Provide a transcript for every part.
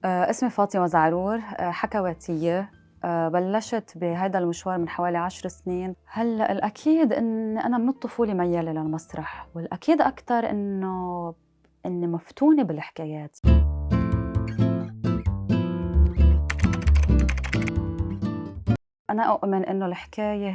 اسمي فاطمة زعرور، حكواتية. بلشت بهيدا المشوار من حوالي 10 سنين. هلأ الأكيد إن أنا من الطفولة ميالة للمسرح، والأكيد أكتر إني مفتونة بالحكايات. أنا أؤمن إنه الحكاية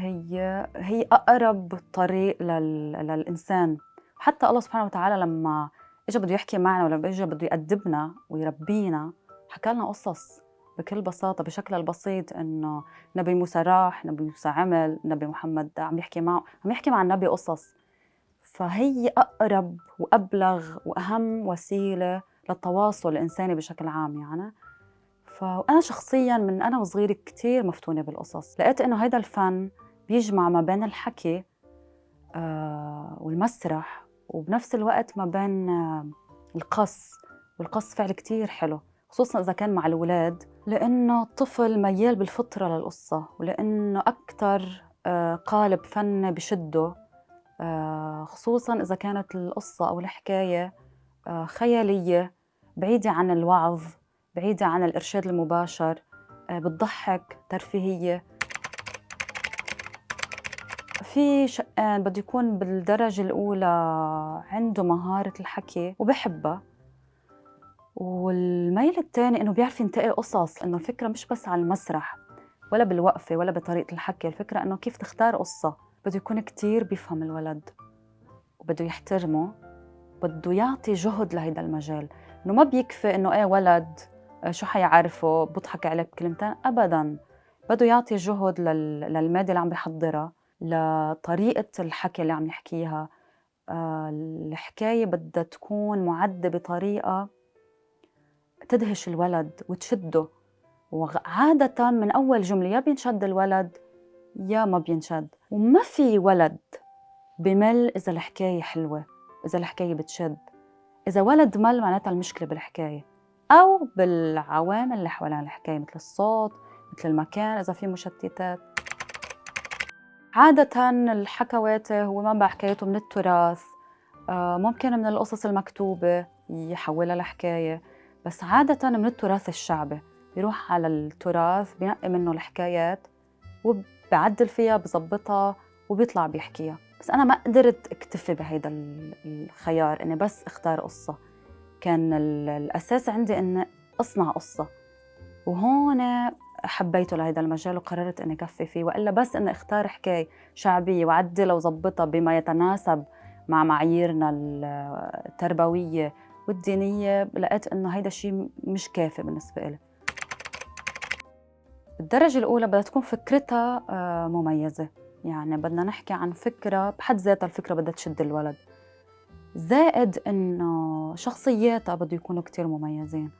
هي أقرب طريق للإنسان. حتى الله سبحانه وتعالى لما إجا بده يحكي معنا، ولما إجا بده يأدبنا ويربينا، حكى لنا قصص بكل بساطة بشكل البسيط. إنه نبي موسى راح، نبي موسى عمل، نبي محمد عم يحكي مع النبي قصص. فهي أقرب وأبلغ وأهم وسيلة للتواصل الإنساني بشكل عام يعني. وأنا شخصياً من أنا وصغيرة كتير مفتونة بالقصص. لقيت إنه هيدا الفن بيجمع ما بين الحكي والمسرح، وبنفس الوقت ما بين القص. والقص فعل كتير حلو، خصوصاً إذا كان مع الأولاد، لأنه الطفل ميال بالفطرة للقصة، ولأنه أكتر قالب فن بشده، خصوصاً إذا كانت القصة أو الحكاية خيالية، بعيدة عن الوعظ، بعيدة عن الإرشاد المباشر، بتضحك، ترفيهية. في شقان بده يكون بالدرجة الأولى عنده مهارة الحكي وبحبها، والميل الثاني إنه بيعرف ينتقي قصص. إنه الفكرة مش بس على المسرح ولا بالوقفة ولا بطريقة الحكي، الفكرة إنه كيف تختار قصة. بده يكون كتير بيفهم الولد، وبده يحترمه، بده يعطي جهد لهيدا المجال. إنه ما بيكفي إنه إيه ولد شو حيعرفه بضحك عليك بكلمتين، أبداً. بده يعطي جهد للمادة اللي عم بيحضرها، لطريقة الحكي اللي عم يحكيها. الحكاية بدها تكون معدة بطريقة تدهش الولد وتشده، وعادة من أول جملة يا بينشد الولد يا ما بينشد. وما في ولد بمل إذا الحكاية حلوة، إذا الحكاية بتشد. إذا ولد مل معناتها المشكلة بالحكاية أو بالعوامل اللي حوالين الحكاية، مثل الصوت، مثل المكان، إذا في مشتتات. عادة الحكواتي هو منبع حكايته من التراث، ممكن من القصص المكتوبة يحولها لحكاية، بس عادة من التراث الشعبي. بيروح على التراث بينقي منه الحكايات وبعدل فيها، بظبطها وبيطلع بيحكيها. بس أنا ما قدرت اكتفي بهيدا الخيار إني بس اختار قصة. كان الأساس عندي إني أصنع قصة، وهون حبيته لهيدا المجال وقررت إني كفي فيه. وإلا بس إني اختار حكاية شعبية وعدلها وظبطها بما يتناسب مع معاييرنا التربوية والدينية، لقيت إنه هيدا الشيء مش كافي بالنسبة إلي. الدرجة الأولى بدها تكون فكرتها مميزة، يعني بدنا نحكي عن فكرة بحد ذاتها، الفكرة بدها تشد الولد، زائد إنه شخصياتها بده يكونوا كتير مميزين،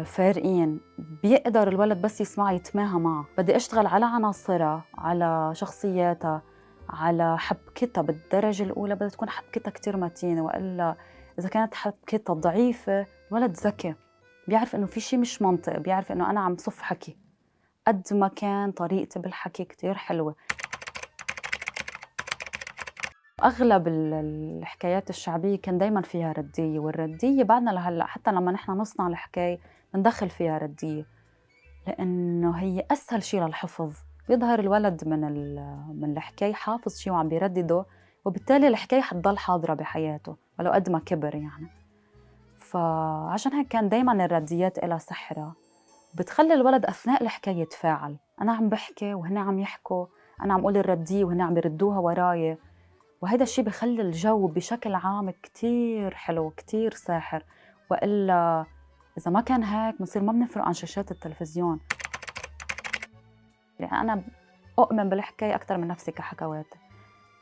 فارقين، بيقدر الولد بس يسمعها يتماهى معها. بدي أشتغل على عناصرها، على شخصياتها، على حبكتها. بالدرجة الأولى بدها تكون حبكتها كتير متينة، وإلا إذا كانت حبكتها ضعيفة الولد ذكي، بيعرف إنه في شي مش منطق، بيعرف إنه أنا عم صف حكي. قد ما كان طريقتي بالحكي كتير حلوة. أغلب الحكايات الشعبية كان دايماً فيها ردية، والردية بعدنا لهلأ حتى لما نحن نصنع الحكاية بندخل فيها ردية، لأنه هي أسهل شي للحفظ. بيظهر الولد من الحكاية حافظ شي وعم بيردده، وبالتالي الحكاية حتضل حاضرة بحياته ولو قد ما كبر يعني. فعشان هيك كان دايماً الرديات إلها سحرها، بتخلي الولد أثناء الحكاية يتفاعل. أنا عم بحكي وهن عم يحكوا، أنا عم قول الردية وهن عم يردوها وراي، وهيدا الشي بخلي الجو بشكل عام كتير حلو، كتير ساحر. وإلا إذا ما كان هيك بنصير ما بنفرق عن شاشات التلفزيون. يعني أنا أؤمن بالحكاية أكتر من نفسي كحكوات.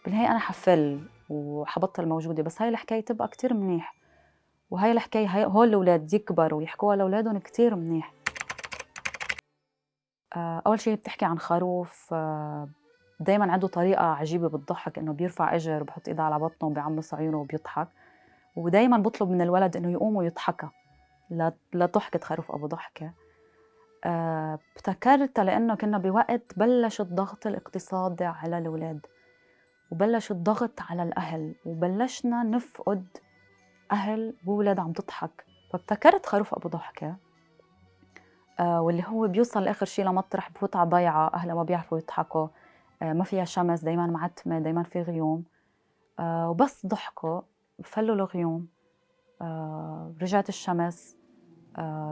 بالنهاية أنا حفل وحبطل موجودة، بس هاي الحكاية تبقى كتير منيح، وهاي الحكاية هول الأولاد يكبروا ويحكوها لأولادهم كتير منيح. أول شي بتحكي عن خروف دايماً عنده طريقة عجيبة بتضحك، إنه بيرفع إجر وبحط إيده على بطنه وبيعمص عيونه وبيضحك، ودايماً بطلب من الولد إنه يقوم ويضحكها لا ضحكة خروف أبو ضحكة. ابتكرتها لأنه كنا بوقت بلش الضغط الاقتصادي على الأولاد، وبلش الضغط على الأهل، وبلشنا نفقد أهل وولاد عم تضحك. فابتكرت خروف أبو ضحكة واللي هو بيوصل آخر شي لمطرح بفوت على ضيعة، أهلها ما بيعرفوا يضحكوا، ما فيها شمس، دايماً معتمة، دايماً في غيوم، وبس ضحكوا فلوا الغيوم، رجعت الشمس،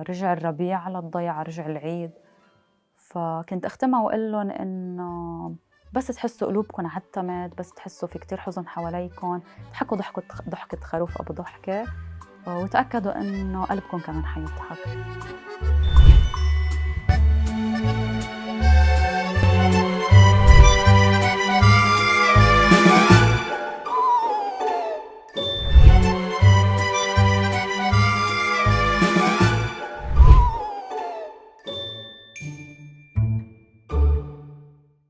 رجع الربيع على الضيعة، رجع العيد. فكنت أختمها وأقول لهم إنه بس تحسّوا قلوبكم عتّمت، بس تحسّوا في كتير حزن حواليكم، اضحكوا ضحكة خروف أبو ضحكة، وتأكدوا إنه قلبكم كمان حيضحك.